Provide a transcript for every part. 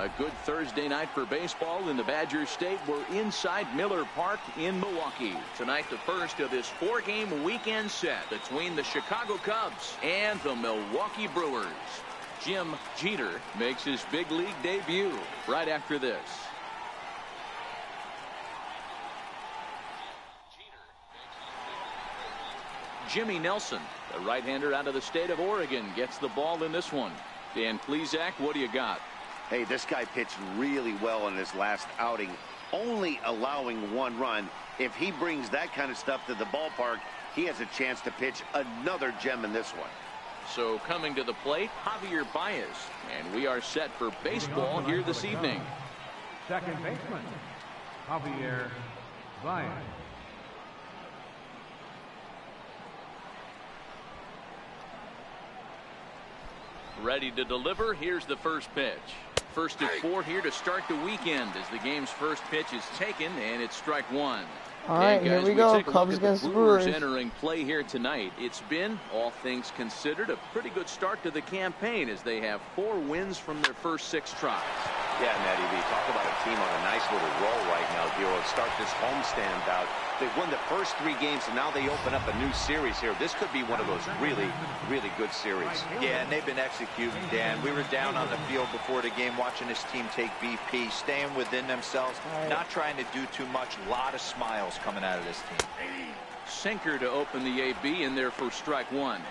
A good Thursday night for baseball in the Badger State. We're inside Miller Park in Milwaukee. Tonight, the first of this 4-game weekend set between the Chicago Cubs and the Milwaukee Brewers. Jim Jeter makes his big league debut right after this. Jimmy Nelson, the right-hander out of the state of Oregon, gets the ball in this one. Dan Plesac, what do you got? Hey, this guy pitched really well in his last outing, only allowing 1 run. If he brings that kind of stuff to the ballpark, he has a chance to pitch another gem in this one. So coming to the plate, Javier Baez, and we are set for baseball here this evening. Second baseman, Javier Baez. Ready to deliver. Here's the first pitch. First at 4 here to start the weekend as the game's first pitch is taken, and it's strike 1. All right, guys, here we go. Take a Cubs look at against the the Brewers Brewers. entering play here tonight. It's been, all things considered, a pretty good start to the campaign as they have 4 wins from their first 6 tries. Yeah, Matty V, talk about a team on a nice little roll right now, Giro. Start this homestand out. They've won the first 3 games, and now they open up a new series here. This could be one of those really, really good series. Yeah, and they've been executing, Dan. We were down on the field before the game watching this team take BP, staying within themselves, not trying to do too much. A lot of smiles coming out of this team. Sinker to open the AB in there for strike 1.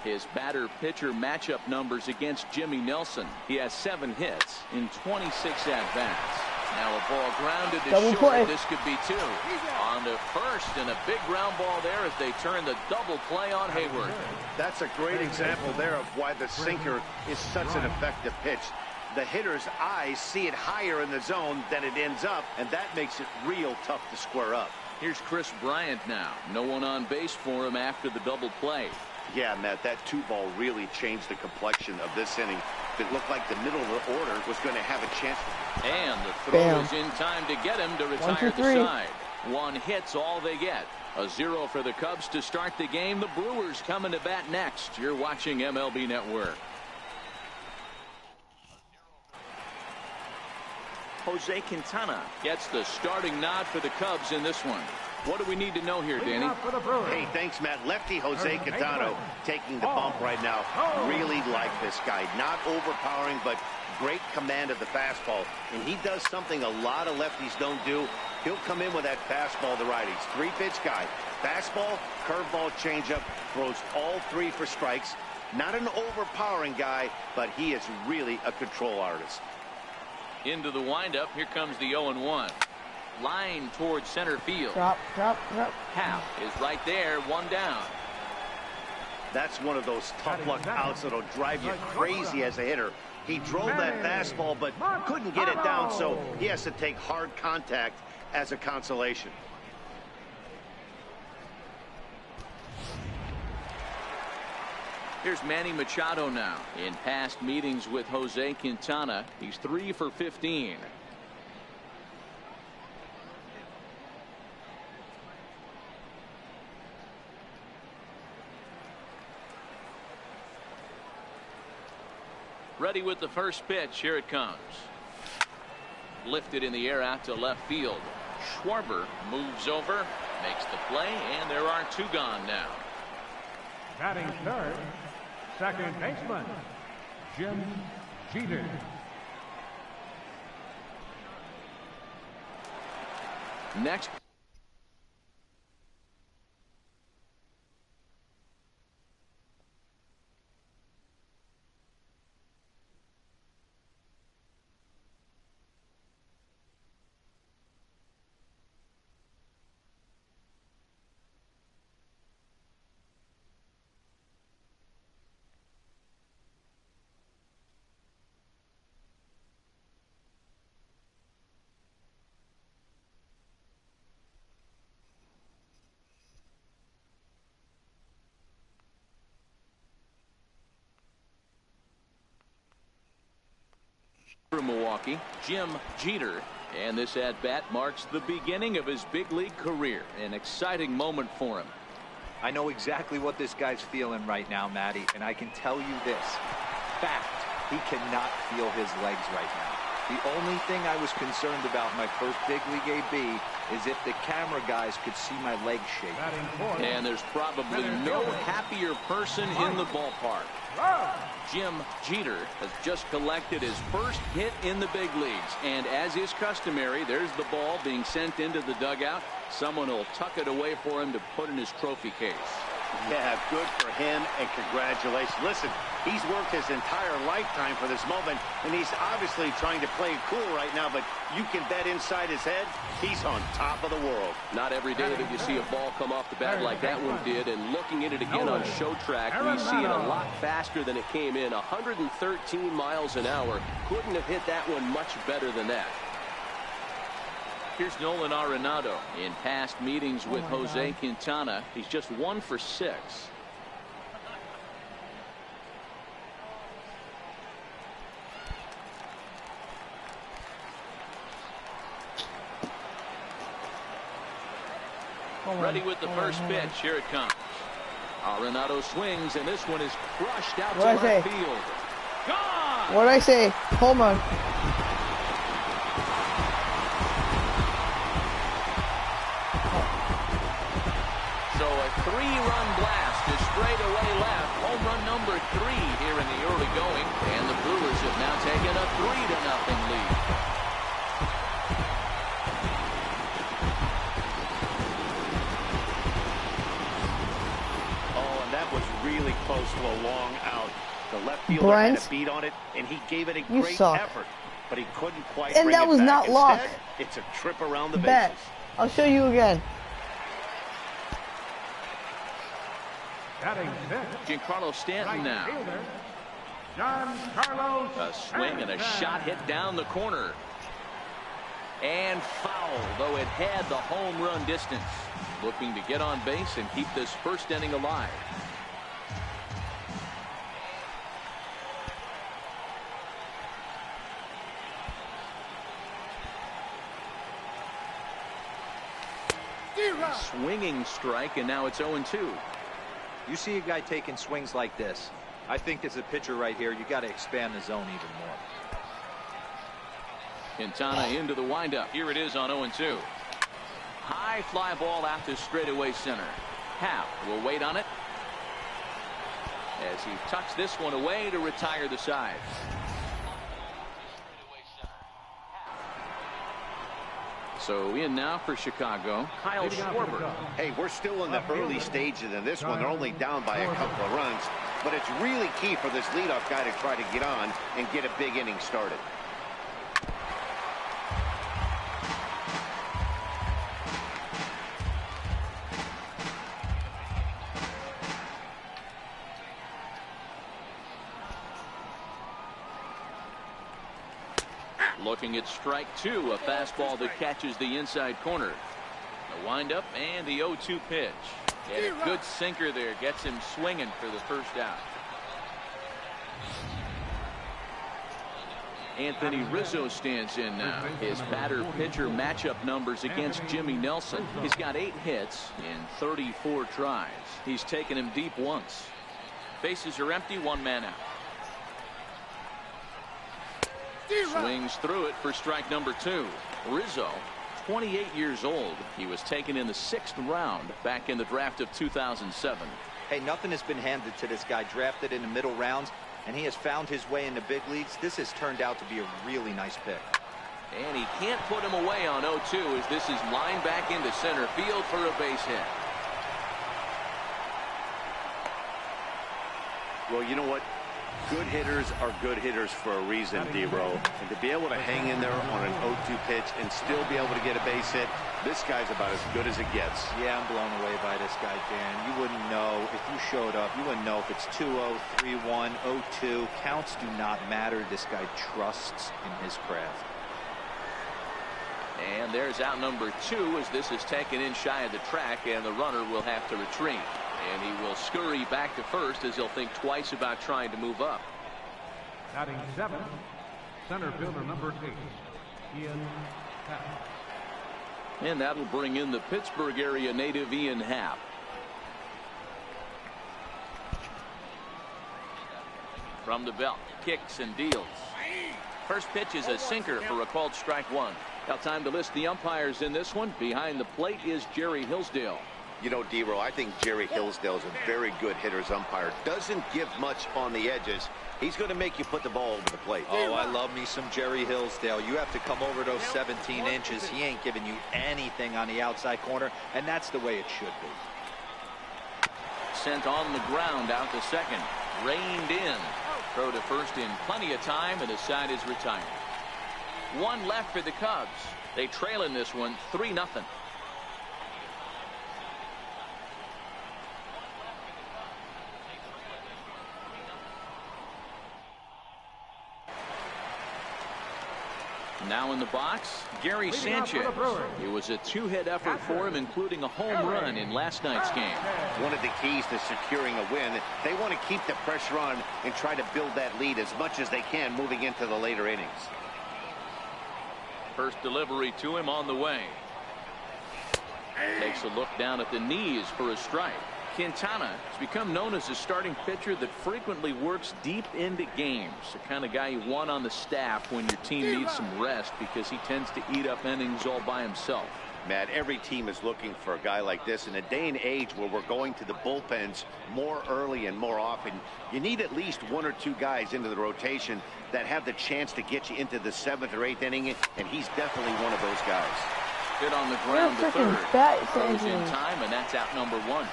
His batter-pitcher matchup numbers against Jimmy Nelson. He has 7 hits in 26 at-bats. Now a ball grounded to Double short. play. This could be 2. On to first, and a big ground ball there as they turn the double play on Hayward. That's a great example there of why the sinker is such an effective pitch. The hitter's eyes see it higher in the zone than it ends up, and that makes it real tough to square up. Here's Chris Bryant now. No one on base for him after the double play. Yeah, Matt, that 2-ball really changed the complexion of this inning. It looked like the middle of the order was going to have a chance. And the throw is in time to get him to retire 1, 2, the 3. side. 1 hit's all they get. A 0 for the Cubs to start the game. The Brewers coming to bat next. You're watching MLB Network. Jose Quintana gets the starting nod for the Cubs in this one. What do we need to know here, Danny? Hey, thanks, Matt. Lefty Jose Quintana taking the bump right now. Really like this guy. Not overpowering, but great command of the fastball. And he does something a lot of lefties don't do. He'll come in with that fastball to righties. 3-pitch guy. Fastball, curveball, changeup. Throws all 3 for strikes. Not an overpowering guy, but he is really a control artist. Into the windup. Here comes the 0-1. Line towards center field. Drop. Half is right there. 1 down. That's one of those tough luck outs that'll drive you crazy as a hitter. He drove that fastball but couldn't get it down, so he has to take hard contact as a consolation. Here's Manny Machado now. In past meetings with Jose Quintana, he's 3 for 15. Ready with the first pitch. Here it comes. Lifted in the air out to left field. Schwarber moves over, makes the play, and there are 2 gone now. Batting third, second baseman, Jim Jeter. Next. From Milwaukee, Jim Jeter, and this at-bat marks the beginning of his big league career. An exciting moment for him. I know exactly what this guy's feeling right now, Matty, and I can tell you this. Fact, he cannot feel his legs right now. The only thing I was concerned about my first big league AB is if the camera guys could see my leg shake. And there's probably no happier person in the ballpark. Jim Jeter has just collected his first hit in the big leagues. And as is customary, there's the ball being sent into the dugout. Someone will tuck it away for him to put in his trophy case. Yeah, good for him, and congratulations. Listen, he's worked his entire lifetime for this moment, and he's obviously trying to play it cool right now, but you can bet inside his head, he's on top of the world. Not every day that you see a ball come off the bat like that one did, and looking at it again on show track, we see it a lot faster than it came in. 113 miles an hour. Couldn't have hit that one much better than that. Here's Nolan Arenado. In past meetings with Jose Quintana, he's just 1 for 6. Ready with the first pitch. Here it comes. Arenado swings, and this one is crushed out to left field. Gone! What'd I say? Home run. So a 3-run blast to straightaway left. Home run number 3 here in the early going. And the Brewers have now taken a 3-0 lead. Oh, and that was really close to a long out. The left fielder had a beat on it, and he gave it a great effort. But he couldn't quite bring it back. And that was not luck. It's a trip around the bases. I'll show you again. Giancarlo Stanton now. A swing and a shot hit down the corner. And foul, though it had the home run distance. Looking to get on base and keep this first inning alive. Swinging strike, and now it's 0-2. You see a guy taking swings like this. I think as a pitcher right here, you got to expand the zone even more. Quintana into the windup. Here it is on 0-2. High fly ball out to straightaway center. Happ will wait on it as he tucks this one away to retire the side. So in now for Chicago, Kyle Schwarber. Hey, we're still in the early stages of this one. They're only down by a couple of runs, but it's really key for this leadoff guy to try to get on and get a big inning started. Looking at strike 2, a fastball that catches the inside corner. The windup and the 0-2 pitch. And a good sinker there gets him swinging for the first out. Anthony Rizzo stands in now. His batter-pitcher matchup numbers against Jimmy Nelson. He's got 8 hits in 34 tries. He's taken him deep once. Bases are empty, 1 man out. Swings through it for strike number 2. Rizzo, 28 years old. He was taken in the 6th round back in the draft of 2007. Hey, nothing has been handed to this guy. Drafted in the middle rounds, and he has found his way in the big leagues. This has turned out to be a really nice pick. And he can't put him away on 0-2 as this is lined back into center field for a base hit. Well, you know what? Good hitters are good hitters for a reason, D-Row. And to be able to hang in there on an 0-2 pitch and still be able to get a base hit, this guy's about as good as it gets. Yeah, I'm blown away by this guy, Dan. You wouldn't know if you showed up. You wouldn't know if it's 2-0, 3-1, 0-2. Counts do not matter. This guy trusts in his craft. And there's out number 2 as this is taken in shy of the track, and the runner will have to retreat. And he will scurry back to first as he'll think twice about trying to move up. Batting 7th, center fielder number 8, Ian Happ. And that'll bring in the Pittsburgh area native Ian Happ. From the belt, kicks and deals. First pitch is a sinker for a called strike one. Now time to list the umpires in this one. Behind the plate is Jerry Hillsdale. You know, D-Row, I think Jerry Hillsdale is a very good hitter's umpire. Doesn't give much on the edges. He's going to make you put the ball over the plate. Oh, I love me some Jerry Hillsdale. You have to come over those 17 inches. He ain't giving you anything on the outside corner, and that's the way it should be. Sent on the ground out to second. Reined in. Throw to first in plenty of time, and the side is retired. One left for the Cubs. They trail in this one 3-0. Now in the box, Gary Sanchez. It was a two-hit effort for him, including a home run in last night's game. One of the keys to securing a win, they want to keep the pressure on and try to build that lead as much as they can moving into the later innings. First delivery to him on the way. Takes a look down at the knees for a strike. Quintana has become known as a starting pitcher that frequently works deep into games. The kind of guy you want on the staff when your team needs some rest, because he tends to eat up innings all by himself. Matt, every team is looking for a guy like this. In a day and age where we're going to the bullpens more early and more often, you need at least one or two guys into the rotation that have the chance to get you into the 7th or 8th inning, and he's definitely one of those guys. Hit on the ground to third. Throws in time, and that's out number one.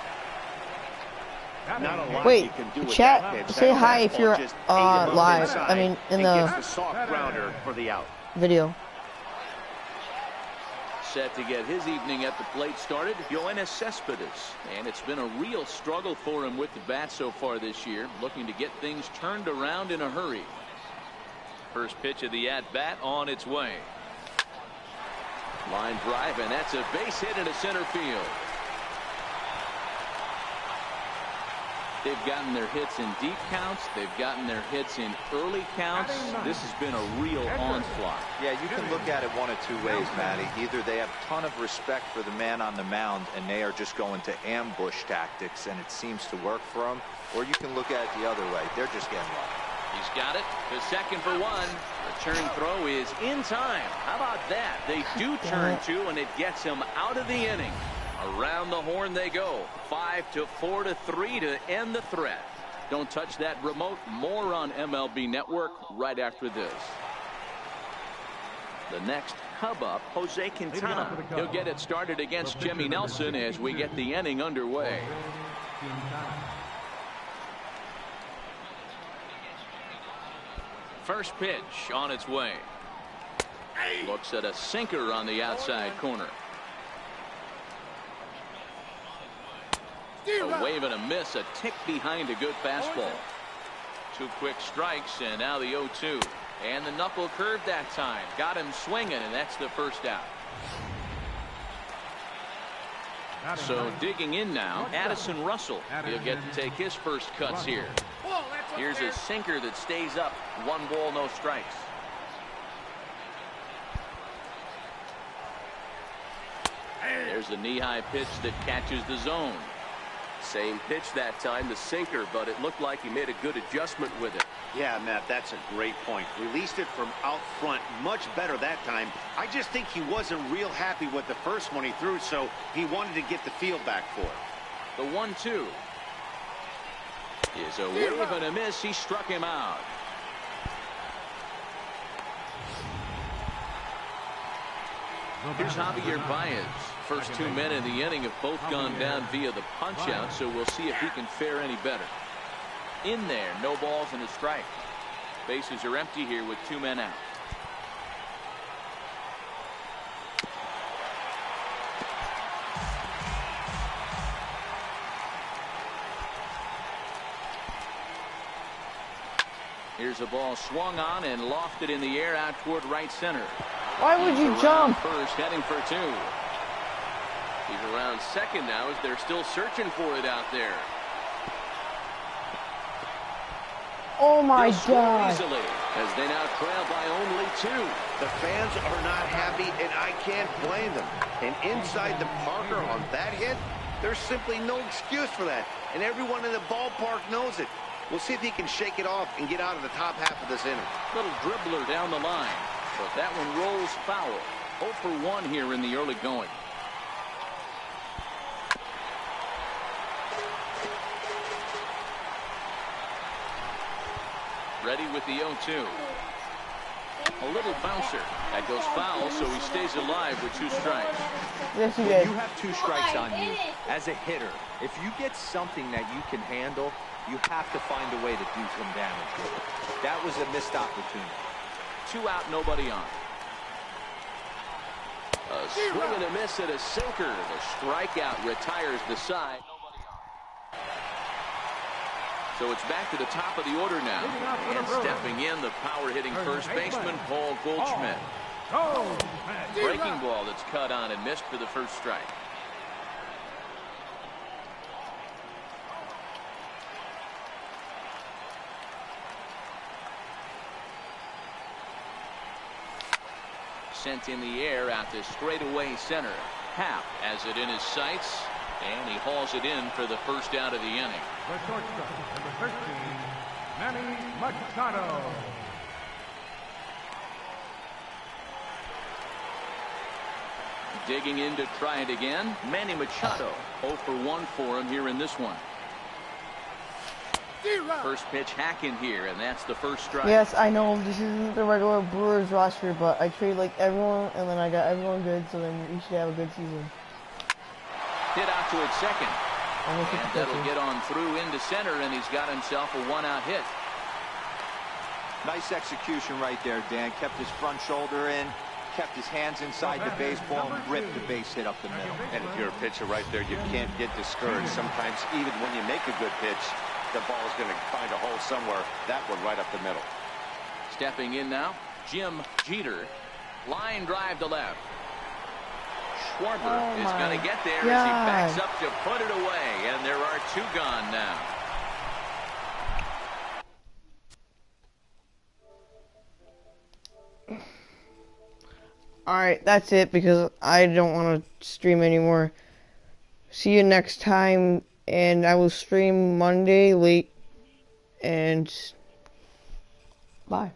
Not a lot Wait, you can do with chat, that pitch. say That hi if fastball you're just ate him up live. inside I mean, in and gets the the soft grounder for the out. video. Set to get his evening at the plate started, Yoenis Cespedes. And it's been a real struggle for him with the bat so far this year, looking to get things turned around in a hurry. First pitch of the at-bat on its way. Line drive, and that's a base hit into center field. They've gotten their hits in deep counts. They've gotten their hits in early counts. This has been a real onslaught. Yeah, you can look at it one of two ways, Matty. Either they have a ton of respect for the man on the mound and they are just going to ambush tactics and it seems to work for them, or you can look at it the other way. They're just getting lucky. He's got it. The second for one. Return throw is in time. How about that? They do turn two, and it gets him out of the inning. Around the horn they go. 5-4-3 to end the threat. Don't touch that remote. More on MLB Network right after this. The next Cub up, Jose Quintana. He'll get it started against Jimmy Nelson as we get the inning underway. First pitch on its way. Looks at a sinker on the outside corner. A wave and a miss, a tick behind a good fastball. Two quick strikes, and now the 0-2. And the knuckle curve that time. Got him swinging, and that's the first out. So digging in now, Addison Russell. He'll get to take his first cuts here. Here's a sinker that stays up. 1 ball, no strikes. There's a knee-high pitch that catches the zone. Same pitch that time, the sinker, but it looked like he made a good adjustment with it. Yeah, Matt, that's a great point. Released it from out front much better that time. I just think he wasn't real happy with the first one he threw, so he wanted to get the feel back for it. The 1-2 is a wave and a miss. He struck him out. Here's Javier Baez. First 2 men in the inning have both gone down via the punch out, so we'll see if he can fare any better. In there, no balls and a strike. Bases are empty here with 2 men out. Here's a ball swung on and lofted in the air out toward right center. Why would you jump? First, heading for 2. He's around second now as they're still searching for it out there. Oh my He'll score God. easily as they now trail by only 2. The fans are not happy, and I can't blame them. And inside the Parker on that hit, there's simply no excuse for that. And everyone in the ballpark knows it. We'll see if he can shake it off and get out of the top half of this inning. Little dribbler down the line, but that one rolls foul. 0 for 1 here in the early going. Ready with the 0-2. A little bouncer. That goes foul, so he stays alive with 2 strikes. Yes, he When did. you have 2 strikes on you, as a hitter, if you get something that you can handle, you have to find a way to do some damage with it. That was a missed opportunity. 2 out, nobody on. A swing and a miss at a sinker. The strikeout retires the side. So it's back to the top of the order now. And stepping in, the power-hitting first baseman, Paul Goldschmidt. Breaking ball that's cut on and missed for the first strike. Sent in the air out to straightaway center. Happ has it in his sights, and he hauls it in for the first out of the inning. The shortstop, number 13, Manny Machado. Digging in to try it again, Manny Machado. 0 for 1 for him here in this one. First pitch hacking here, and that's the first strike. Yes, I know this isn't the regular Brewers roster, but I trade like everyone, and then I got everyone good, so then we should have a good season. Hit out to it second. Almost And that'll get on through into center, and he's got himself a 1-out hit. Nice execution right there, Dan. Kept his front shoulder in, kept his hands inside the baseball, and ripped the base hit up the middle. And if you're a pitcher right there, you can't get discouraged. Sometimes even when you make a good pitch, the ball is going to find a hole somewhere. That one right up the middle. Stepping in now, Jim Jeter. Line drive to left. Schwarber is going to get there as he backs up to put it away, and there are 2 gone now. Alright, that's it because I don't want to stream anymore. See you next time, and I will stream Monday late, and bye.